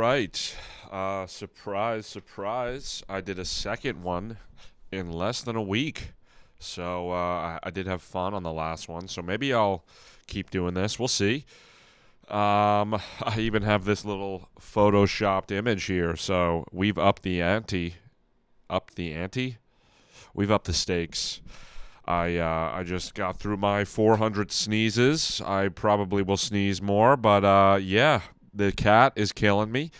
right. Surprise, surprise. I did a second one in less than a week. So I did have fun on the last one. So maybe I'll keep doing this. We'll see. I even have this little photoshopped image here. So we've upped the ante. Upped the ante? We've upped the stakes. I just got through my 400 sneezes. I probably will sneeze more, but yeah, the cat is killing me.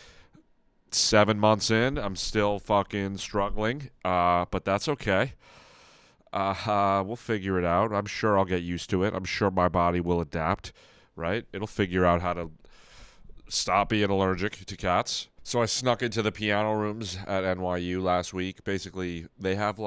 7 months in, I'm still fucking struggling, but that's okay. We'll figure it out. I'm sure I'll get used to it. I'm sure my body will adapt, right? It'll figure out how to stop being allergic to cats. So I snuck into the piano rooms at NYU last week. Basically, they have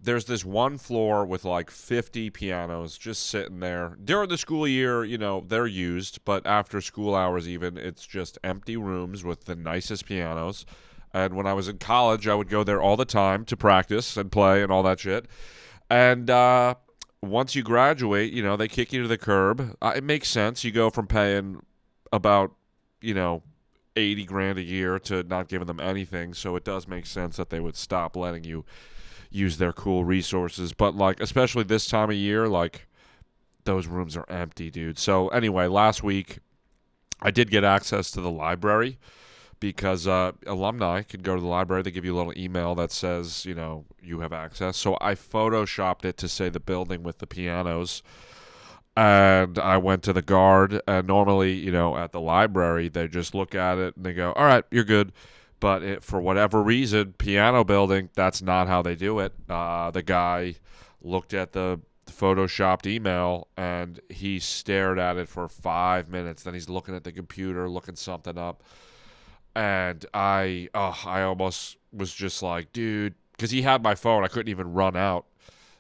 there's this one floor with 50 pianos just sitting there. During the school year, they're used, but after school hours even, it's just empty rooms with the nicest pianos. And when I was in college, I would go there all the time to practice and play and all that shit. And once you graduate, they kick you to the curb. It makes sense. You go from paying about, 80 grand a year to not giving them anything. So it does make sense that they would stop letting you use their cool resources. But especially this time of year, those rooms are empty, dude. So anyway, last week I did get access to the library because alumni can go to the library. They give you a little email that says, you have access. So I photoshopped it to say the building with the pianos. And I went to the guard, and normally, at the library, they just look at it and they go, all right, you're good. But for whatever reason, piano building, that's not how they do it. The guy looked at the photoshopped email, and he stared at it for 5 minutes. Then he's looking at the computer, looking something up. And I almost was just like, dude, because he had my phone. I couldn't even run out.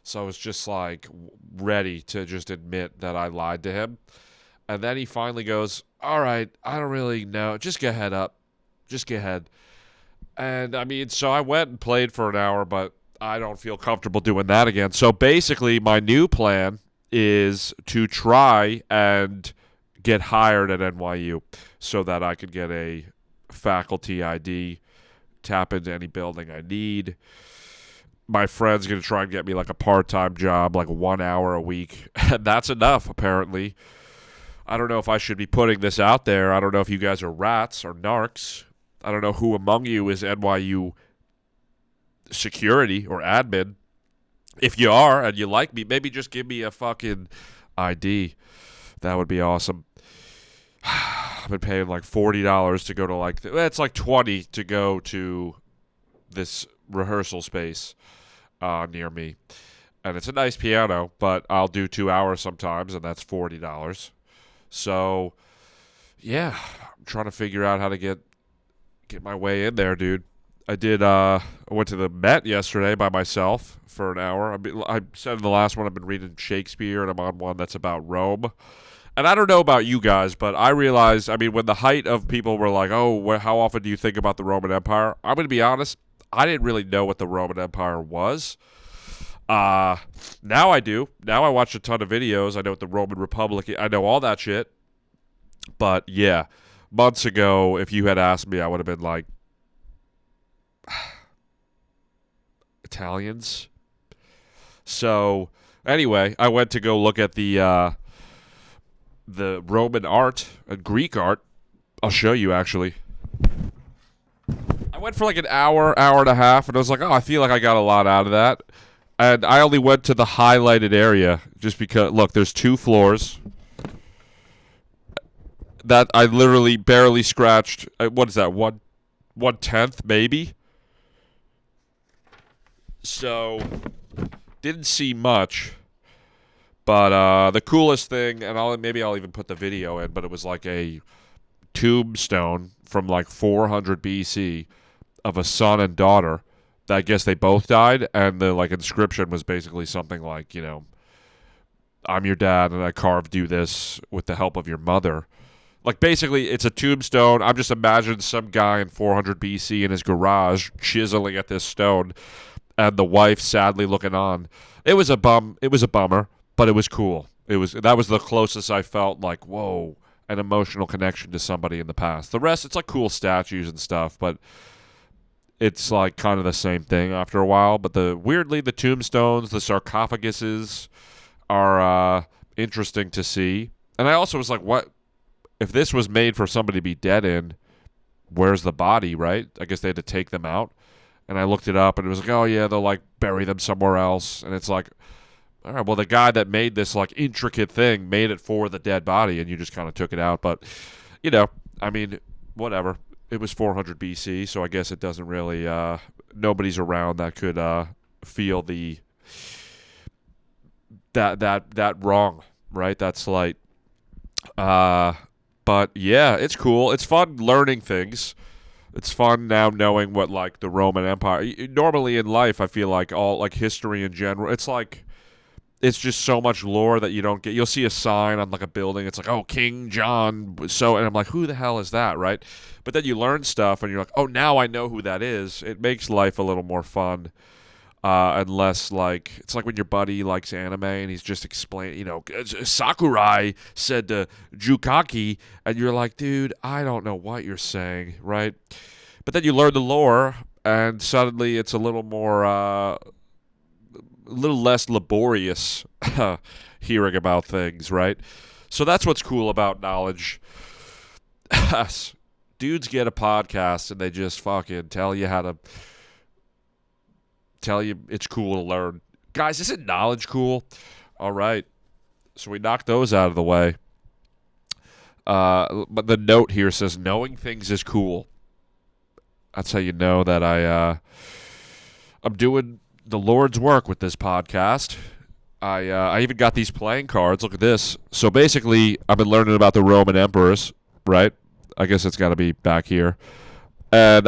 So I was just ready to just admit that I lied to him. And then he finally goes, all right, I don't really know. Just get head up. Just get head. And so I went and played for an hour, but I don't feel comfortable doing that again. So basically, my new plan is to try and get hired at NYU so that I could get a faculty ID, tap into any building I need. My friend's going to try and get me a part-time job, 1 hour a week. And that's enough, apparently. I don't know if I should be putting this out there. I don't know if you guys are rats or narcs. I don't know who among you is NYU security or admin. If you are and you like me, maybe just give me a fucking ID. That would be awesome. I've been paying $40 to go to it's $20 to go to this rehearsal space near me. And it's a nice piano, but I'll do 2 hours sometimes, and that's $40. So, yeah, I'm trying to figure out how to get my way in there, dude. I went to the Met yesterday by myself for an hour. I said in the last one I've been reading Shakespeare, and I'm on one that's about Rome. And I don't know about you guys, but I realized, when the height of people were like, oh, how often do you think about the Roman Empire? I'm going to be honest, I didn't really know what the Roman Empire was. Now I do. Now I watch a ton of videos. I know what the Roman Republic is. I know all that shit. But, yeah, months ago, if you had asked me, I would have been like, Italians? So, anyway, I went to go look at the Roman art and Greek art. I'll show you, actually. I went for an hour and a half, and I was like, I feel like I got a lot out of that. And I only went to the highlighted area just because, look, there's 2 floors that I literally barely scratched. What is that, 1/10 maybe? So, didn't see much. But the coolest thing, and maybe I'll even put the video in, but it was a tombstone from 400 BC of a son and daughter. I guess they both died, and the inscription was basically something like, I'm your dad, and I carved you this with the help of your mother. Basically, it's a tombstone. I'm just imagining some guy in 400 BC in his garage chiseling at this stone, and the wife sadly looking on. It was a bummer, but it was cool. That was the closest I felt whoa. an emotional connection to somebody in the past. The rest, it's like cool statues and stuff, but it's like kind of the same thing after a while. But weirdly, the tombstones, the sarcophaguses are interesting to see. And I also was like, what if this was made for somebody to be dead in? Where's the body, right? I guess they had to take them out. And I looked it up, and it was like, oh yeah, they'll like bury them somewhere else. And it's like, all right, well, the guy that made this like intricate thing made it for the dead body, and you just kind of took it out. But I mean, whatever. It was 400 BC, so I guess it doesn't really. Nobody's around that could feel that wrong, right? That slight. But yeah, it's cool. It's fun learning things. It's fun now knowing what like the Roman Empire. Normally in life, I feel like all like history in general. It's just so much lore that you don't get. You'll see a sign on like a building. It's like, oh, King John. So, and I'm like, who the hell is that, right? But then you learn stuff, and you're like, oh, now I know who that is. It makes life a little more fun. Unless like it's like when your buddy likes anime and he's just explaining, Sakurai said to Jukaki, and you're like, dude, I don't know what you're saying, right? But then you learn the lore, and suddenly it's a little less laborious hearing about things, right? So that's what's cool about knowledge. Dudes get a podcast and they just fucking tell you it's cool to learn. Guys, isn't knowledge cool? All right. So we knocked those out of the way. But the note here says, knowing things is cool. That's how you know that I'm doing the Lord's work with this podcast. I even got these playing cards. Look at this. So basically, I've been learning about the Roman emperors, right? I guess it's got to be back here. And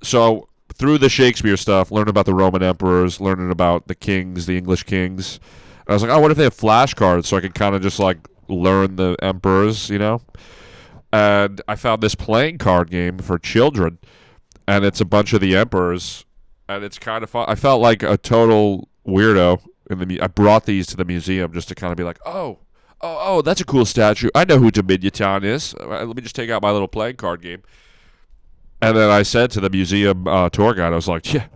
so through the Shakespeare stuff, learning about the Roman emperors, learning about the kings, the English kings. And I was like, oh, what if they have flashcards so I can kind of just like learn the emperors, And I found this playing card game for children, and it's a bunch of the emperors, and it's kind of fun. I felt like a total weirdo. I brought these to the museum just to kind of be like, oh, that's a cool statue. I know who Dominion is. Let me just take out my little playing card game. And then I said to the museum tour guide, I was like, yeah,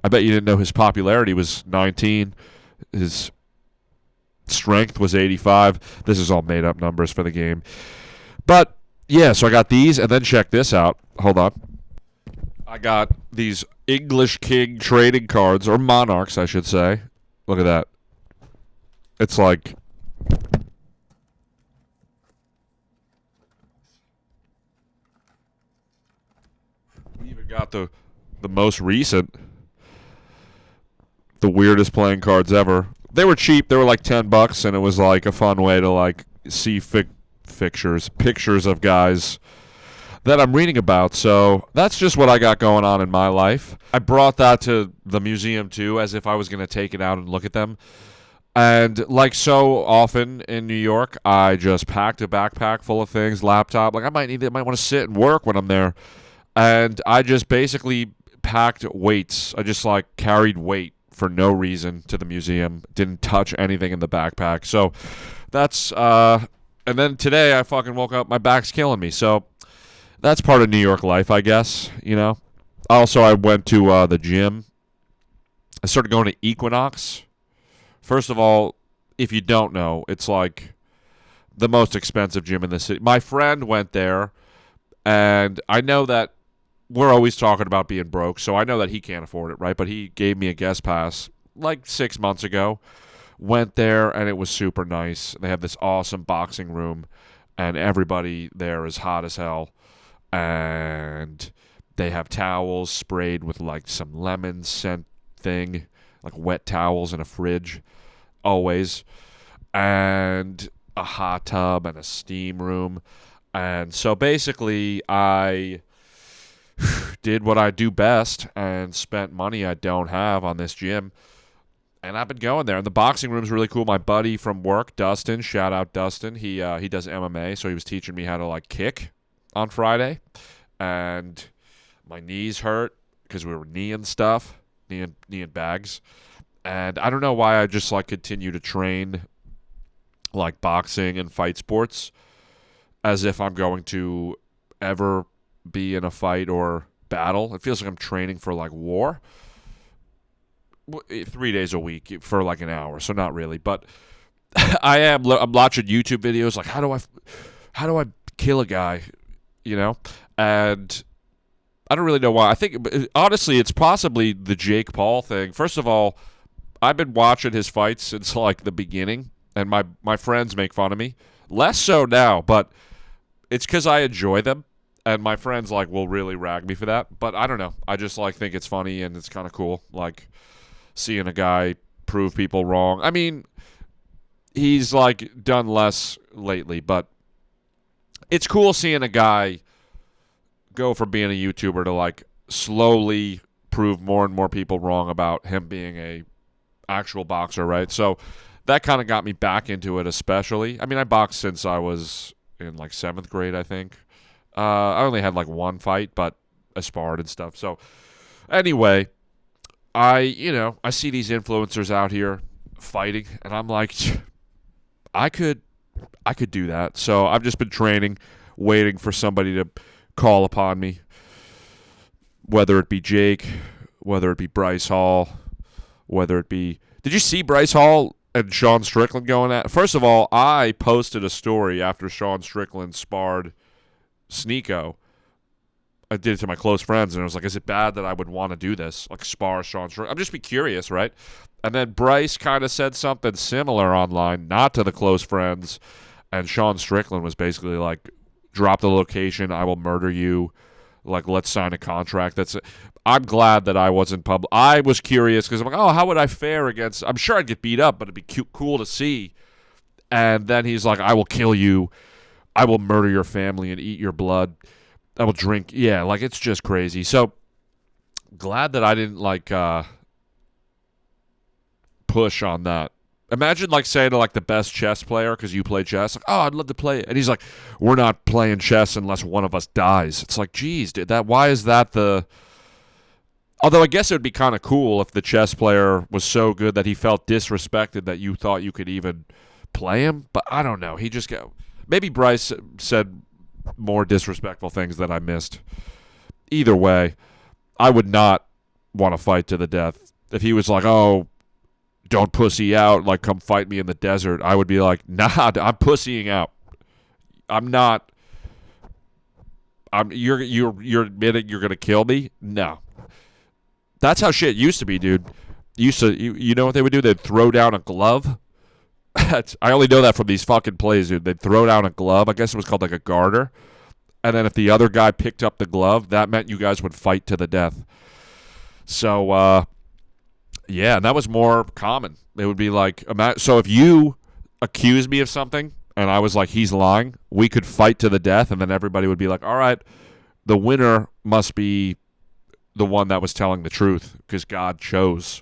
I bet you didn't know his popularity was 19. His strength was 85. This is all made-up numbers for the game. But, yeah, so I got these, and then check this out. Hold on. I got these English king trading cards, or monarchs, I should say. Look at that. It's like... got the most recent, the weirdest playing cards ever. They were cheap. They were like $10, and it was like a fun way to like see pictures of guys that I'm reading about. So that's just what I got going on in my life. I brought that to the museum too, as if I was going to take it out and look at them. And like so often in New York, I just packed a backpack full of things, laptop. Like I might want to sit and work when I'm there. And I just basically packed weights. I just like carried weight for no reason to the museum. Didn't touch anything in the backpack. So that's and then today I fucking woke up, my back's killing me. So that's part of New York life, I guess, Also, I went to the gym. I started going to Equinox. First of all, if you don't know, it's like the most expensive gym in the city. My friend went there, and I know that we're always talking about being broke, so I know that he can't afford it, right? But he gave me a guest pass like 6 months ago. Went there, and it was super nice. They have this awesome boxing room, and everybody there is hot as hell. And they have towels sprayed with like some lemon scent thing, like wet towels in a fridge, always. And a hot tub and a steam room. And so basically, I did what I do best and spent money I don't have on this gym. And I've been going there. And the boxing room's really cool. My buddy from work, Dustin, shout out Dustin. He does MMA, so he was teaching me how to like kick on Friday. And my knees hurt because we were kneeing stuff, kneeing bags. And I don't know why I just like continue to train like boxing and fight sports. as if I'm going to ever be in a fight or battle. It feels like I'm training for like war. 3 days a week for like an hour, so not really. But I'm watching YouTube videos like how do I kill a guy, and I don't really know why. I think honestly, it's possibly the Jake Paul thing. First of all, I've been watching his fights since like the beginning, and my friends make fun of me. Less so now, but it's because I enjoy them, and my friends like will really rag me for that. But I don't know. I just like think it's funny and it's kind of cool, like seeing a guy prove people wrong. I mean, he's like done less lately, but it's cool seeing a guy go from being a YouTuber to like slowly prove more and more people wrong about him being a actual boxer, right? So that kind of got me back into it, especially. I mean, I boxed since I was in like 7th grade, I think. I only had like one fight, but I sparred and stuff. So anyway, I see these influencers out here fighting, and I'm like, I could do that. So I've just been training, waiting for somebody to call upon me, whether it be Jake, whether it be Bryce Hall, whether it be... Did you see Bryce Hall and Sean Strickland going at? First of all, I posted a story after Sean Strickland sparred Sneeko. I did it to my close friends, and I was like, is it bad that I would want to do this? Like, spar Sean Strickland? I'm just be curious, right? And then Bryce kind of said something similar online, not to the close friends, and Sean Strickland was basically like, drop the location, I will murder you, like, let's sign a contract. I'm glad that I wasn't public. I was curious because I'm like, oh, how would I fare against... I'm sure I'd get beat up, but it'd be cool to see. And then he's like, I will kill you, I will murder your family and eat your blood, I will drink. Yeah, like, it's just crazy. So, glad that I didn't, like, push on that. Imagine, like, saying to, like, the best chess player, because you play chess, like, oh, I'd love to play it. And he's like, we're not playing chess unless one of us dies. It's like, geez, dude, why is that the... Although I guess it would be kind of cool if the chess player was so good that he felt disrespected that you thought you could even play him. But I don't know. He just got... Maybe Bryce said more disrespectful things that I missed. Either way, I would not want to fight to the death. If he was like, oh, don't pussy out, like, come fight me in the desert, I would be like, nah, I'm pussying out. I'm not. You're admitting you're gonna kill me? No. That's how shit used to be, dude. You know what they would do? They'd throw down a glove. I only know that from these fucking plays, dude. They'd throw down a glove. I guess it was called like a garter. And then if the other guy picked up the glove, that meant you guys would fight to the death. So, yeah, and that was more common. It would be like, so if you accused me of something and I was like, he's lying, we could fight to the death, and then everybody would be like, all right, the winner must be the one that was telling the truth because God chose.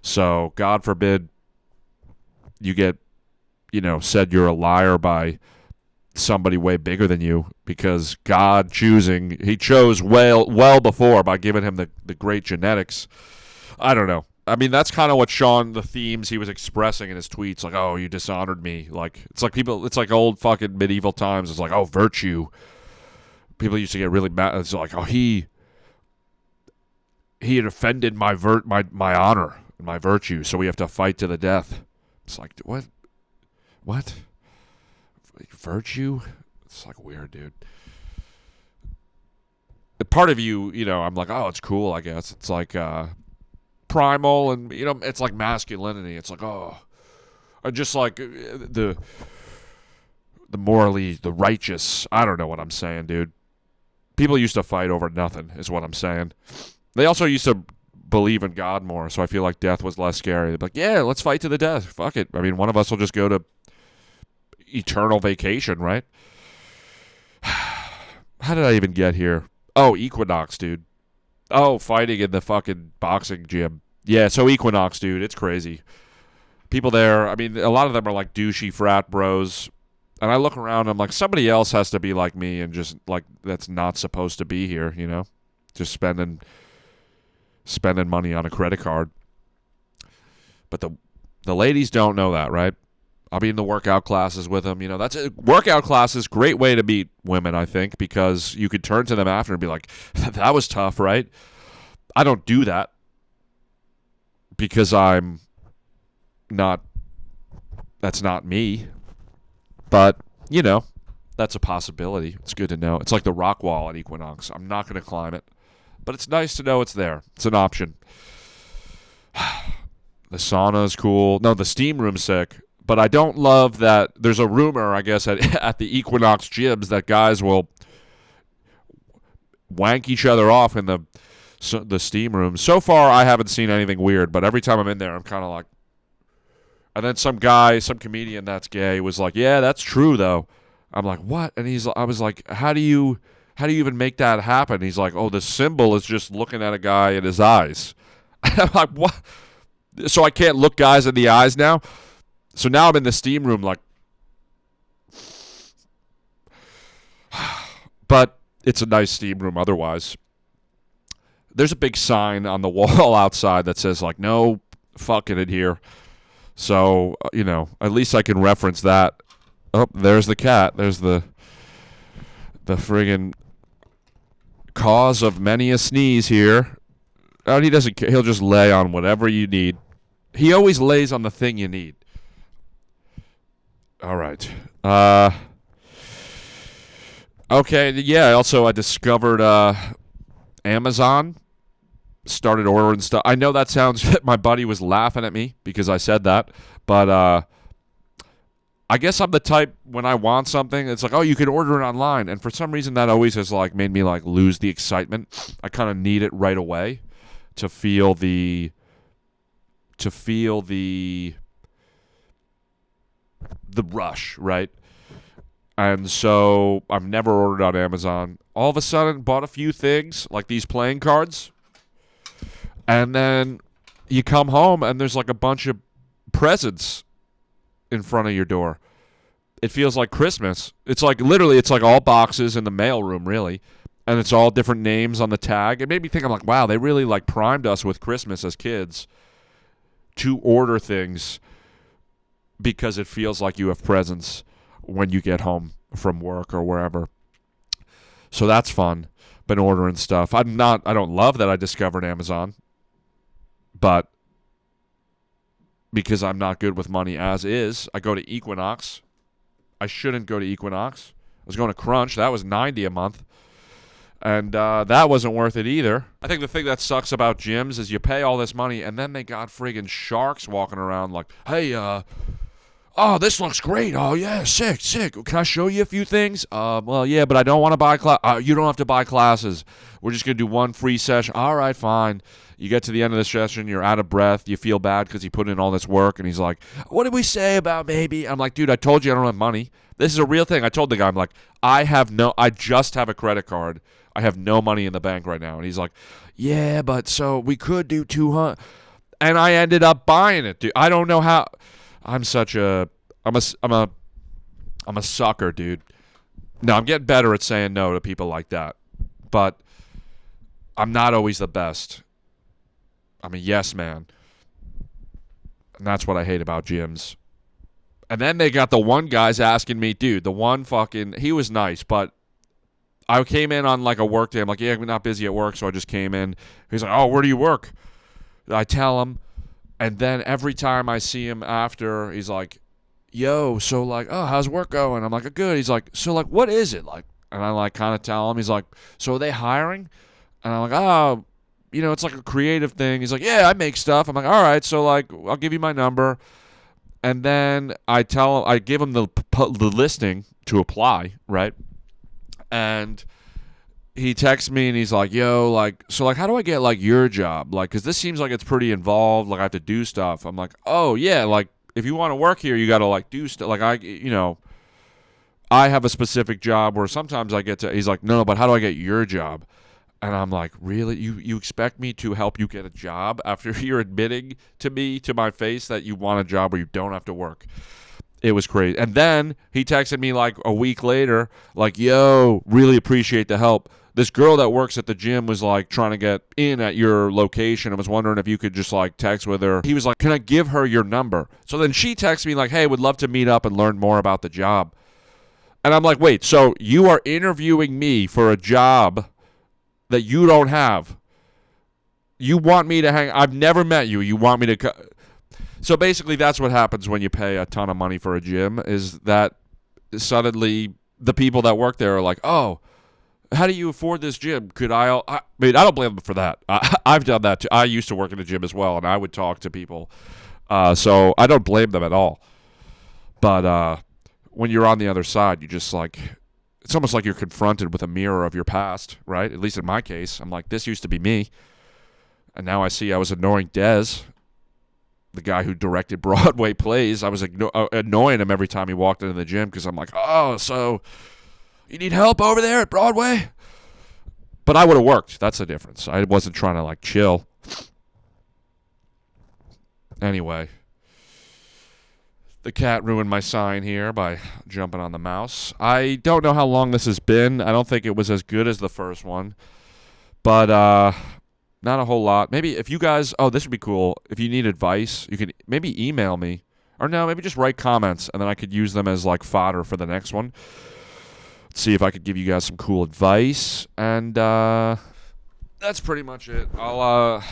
So, God forbid you get, said you're a liar by somebody way bigger than you, because God he chose well before by giving him the great genetics. I don't know. I mean, that's kind of what the themes he was expressing in his tweets, like, oh, you dishonored me. Like, it's like old fucking medieval times. It's like, oh, virtue. People used to get really mad. It's like, oh, he had offended my honor and my virtue, so we have to fight to the death. It's like, what? Virtue? It's like weird, dude. Part of you, I'm like, oh, it's cool, I guess. It's like primal, and, it's like masculinity. It's like, oh, just like the morally, the righteous. I don't know what I'm saying, dude. People used to fight over nothing, is what I'm saying. They also used to believe in God more, so I feel like death was less scary. They'd be like, yeah, let's fight to the death. Fuck it. I mean, one of us will just go to eternal vacation, right? How did I even get here? Oh, Equinox, dude. Oh, fighting in the fucking boxing gym. Yeah, so Equinox, dude, it's crazy. People there, I mean, a lot of them are like douchey frat bros. And I look around, I'm like, somebody else has to be like me and just, like, that's not supposed to be here, Just spending money on a credit card. But the ladies don't know that, right? I'll be in the workout classes with them. That's a workout classes, great way to meet women, I think, because you could turn to them after and be like, that was tough, right? I don't do that because I'm not, that's not me. But, that's a possibility. It's good to know. It's like the rock wall at Equinox. I'm not going to climb it, but it's nice to know it's there. It's an option. The sauna is cool. No, the steam room's sick. But I don't love that there's a rumor, I guess, at the Equinox gyms that guys will wank each other off in the steam room. So far, I haven't seen anything weird, but every time I'm in there, I'm kind of like... And then some comedian that's gay was like, yeah, that's true, though. I'm like, what? And I was like, how do you even make that happen? He's like, oh, the symbol is just looking at a guy in his eyes. I'm like, what? So I can't look guys in the eyes now? So now I'm in the steam room like... But it's a nice steam room otherwise. There's a big sign on the wall outside that says, like, no fucking in here. So, at least I can reference that. Oh, there's the cat. There's the friggin' cause of many a sneeze here. Oh, he doesn't care. He'll just lay on whatever you need. He always lays on the thing you need. All right. Okay, yeah, also I discovered Amazon. Started ordering stuff. I know that sounds... My buddy was laughing at me because I said that. But I guess I'm the type, when I want something, it's like, oh, you can order it online. And for some reason, that always has like made me like lose the excitement. I kind of need it right away to feel the rush, right? And so I've never ordered on Amazon. All of a sudden, bought a few things, like these playing cards. And then you come home, and there's like a bunch of presents in front of your door. It feels like Christmas. It's like, literally, it's like all boxes in the mail room, really. And it's all different names on the tag. It made me think, I'm like, wow, they really like primed us with Christmas as kids to order things because it feels like you have presents when you get home from work or wherever. So that's fun. Been ordering stuff. I don't love that I discovered Amazon, but because I'm not good with money as is, I go to Equinox. I shouldn't go to Equinox. I was going to Crunch. That was $90 a month. And that wasn't worth it either. I think the thing that sucks about gyms is you pay all this money, and then they got friggin' sharks walking around like, hey, oh, this looks great. Oh, yeah, sick. Can I show you a few things? Well, yeah, but I don't want to buy you don't have to buy classes. We're just going to do one free session. All right, fine. You get to the end of the session, you're out of breath. You feel bad because he put in all this work, and he's like, what did we say about maybe? I'm like, dude, I told you I don't have money. This is a real thing. I told the guy, I'm like, I just have a credit card. I have no money in the bank right now. And he's like, yeah, but so we could do 200. And I ended up buying it, dude. I don't know how. I'm a sucker, dude. No, I'm getting better at saying no to people like that. But I'm not always the best. I'm a yes man. And that's what I hate about gyms. And then they got the one guys asking me, dude, he was nice, but I came in on like a work day. I'm like, yeah, I'm not busy at work, so I just came in. He's like, oh, where do you work? I tell him. And then every time I see him after, he's like, yo, so like, oh, how's work going? I'm like, good. He's like, so like, what is it? Like, and I like kind of tell him, he's like, so are they hiring? And I'm like, oh, it's like a creative thing. He's like, yeah, I make stuff. I'm like, all right, so like, I'll give you my number. And then I give him the listing to apply, right? And he texts me and he's like, yo, like, so like, how do I get like your job? Like, cause this seems like it's pretty involved. Like I have to do stuff. I'm like, oh yeah. Like if you want to work here, you got to like do stuff. Like I have a specific job where sometimes he's like, no, but how do I get your job? And I'm like, really? You expect me to help you get a job after you're admitting to me, to my face, that you want a job where you don't have to work? It was crazy. And then he texted me like a week later, like, yo, really appreciate the help. this girl that works at the gym was like trying to get in at your location. I was wondering if you could just like text with her. He was like, can I give her your number? So then she texts me like, hey, would love to meet up and learn more about the job. And I'm like, wait, so you are interviewing me for a job that you don't have? You want me to hang? I've never met you. You want me to? So basically, that's what happens when you pay a ton of money for a gym, is that suddenly the people that work there are like, oh, how do you afford this gym? I mean, I don't blame them for that. I've done that too. I used to work in a gym as well, and I would talk to people. So I don't blame them at all. But when you're on the other side, you just like, it's almost like you're confronted with a mirror of your past, right? At least in my case, I'm like, this used to be me. And now I see I was annoying Dez, the guy who directed Broadway plays. I was annoying him every time he walked into the gym because I'm like, oh, so you need help over there at Broadway? But I would have worked. That's the difference. I wasn't trying to like chill. Anyway, the cat ruined my sign here by jumping on the mouse. I don't know how long this has been. I don't think it was as good as the first one. But not a whole lot. Maybe if you guys, this would be cool. If you need advice, you could maybe email me. Or no, maybe just write comments, and then I could use them as like fodder for the next one. Let's see if I could give you guys some cool advice. And that's pretty much it. I'm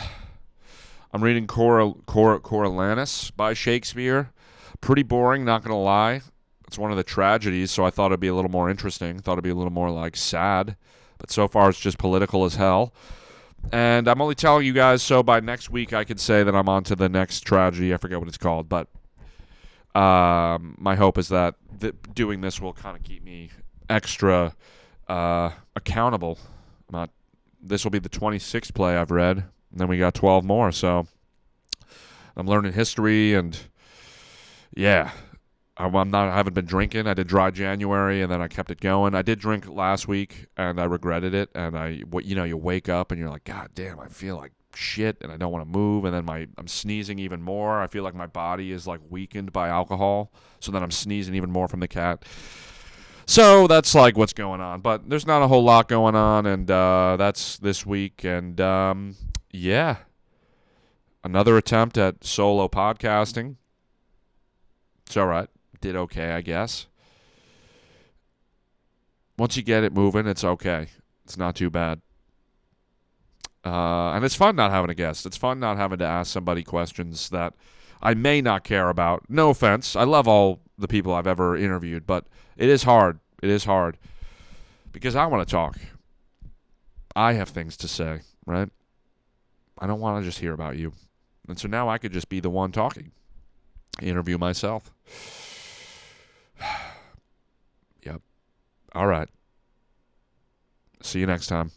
reading Coriolanus by Shakespeare. Pretty boring, not going to lie. It's one of the tragedies, so I thought it'd be a little more interesting. Thought it'd be a little more like sad. But so far it's just political as hell. And I'm only telling you guys so by next week I could say that I'm on to the next tragedy. I forget what it's called. But my hope is that doing this will kind of keep me extra accountable. This will be the 26th play I've read. And then we got 12 more. So I'm learning history and, yeah. I haven't been drinking. I did dry January, and then I kept it going. I did drink last week, and I regretted it. And you wake up, and you're like, God damn, I feel like shit, and I don't want to move. And then I'm sneezing even more. I feel like my body is like weakened by alcohol. So then I'm sneezing even more from the cat. So that's like what's going on. But there's not a whole lot going on, and that's this week. And yeah, another attempt at solo podcasting. It's all right. Did okay, I guess. Once you get it moving, it's okay. It's not too bad. And it's fun not having a guest. It's fun not having to ask somebody questions that I may not care about. No offense. I love all the people I've ever interviewed, but it is hard. It is hard. Because I want to talk. I have things to say, right? I don't want to just hear about you. And so now I could just be the one talking. Interview myself. Yep. All right. See you next time.